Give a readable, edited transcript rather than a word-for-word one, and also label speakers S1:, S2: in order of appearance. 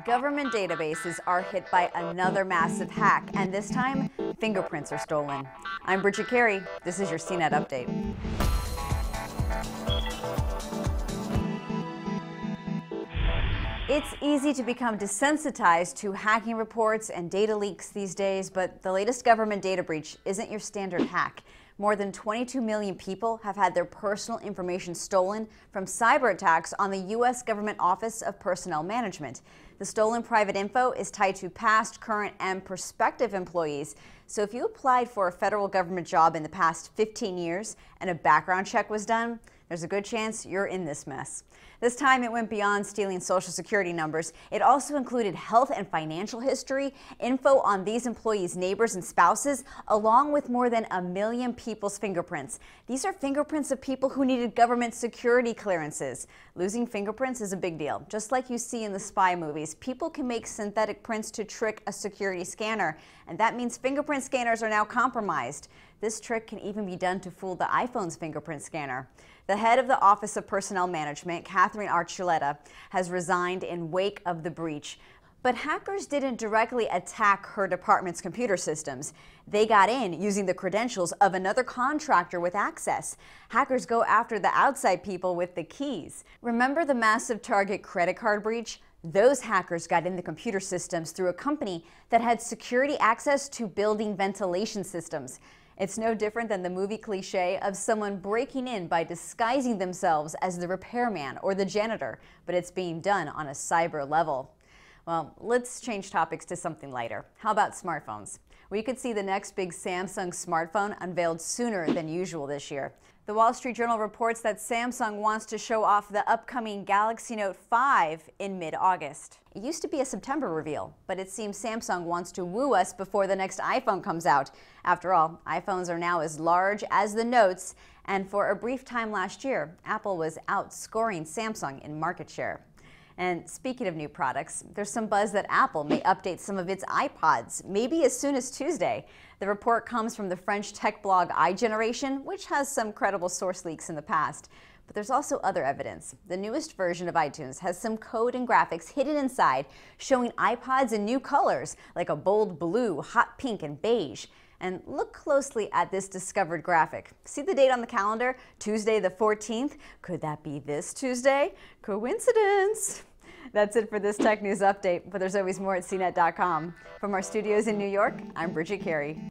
S1: Government databases are hit by another massive hack, and this time, fingerprints are stolen. I'm Bridget Carey. This is your CNET update. It's easy to become desensitized to hacking reports and data leaks these days, but the latest government data breach isn't your standard hack. More than 22 million people have had their personal information stolen from cyber attacks on the U.S. Government Office of Personnel Management. The stolen private info is tied to past, current, and prospective employees. So if you applied for a federal government job in the past 15 years and a background check was done, there's a good chance you're in this mess. This time it went beyond stealing social security numbers. It also included health and financial history, info on these employees' neighbors and spouses, along with more than 1 million people's fingerprints. These are fingerprints of people who needed government security clearances. Losing fingerprints is a big deal. Just like you see in the spy movies, people can make synthetic prints to trick a security scanner, and that means fingerprint scanners are now compromised. This trick can even be done to fool the iPhone's fingerprint scanner. The head of the Office of Personnel Management, Catherine Archuleta, has resigned in wake of the breach. But hackers didn't directly attack her department's computer systems. They got in using the credentials of another contractor with access. Hackers go after the outside people with the keys. Remember the massive Target credit card breach? Those hackers got in the computer systems through a company that had security access to building ventilation systems. It's no different than the movie cliche of someone breaking in by disguising themselves as the repairman or the janitor, but it's being done on a cyber level. Well, let's change topics to something lighter. How about smartphones? We could see the next big Samsung smartphone unveiled sooner than usual this year. The Wall Street Journal reports that Samsung wants to show off the upcoming Galaxy Note 5 in mid-August. It used to be a September reveal, but it seems Samsung wants to woo us before the next iPhone comes out. After all, iPhones are now as large as the Notes, and for a brief time last year, Apple was outscoring Samsung in market share. And speaking of new products, there's some buzz that Apple may update some of its iPods, maybe as soon as Tuesday. The report comes from the French tech blog iGeneration, which has some credible source leaks in the past. But there's also other evidence. The newest version of iTunes has some code and graphics hidden inside, showing iPods in new colors, like a bold blue, hot pink, and beige. And look closely at this discovered graphic. See the date on the calendar? Tuesday the 14th? Could that be this Tuesday? Coincidence? That's it for this tech news update, but there's always more at CNET.com. From our studios in New York, I'm Bridget Carey.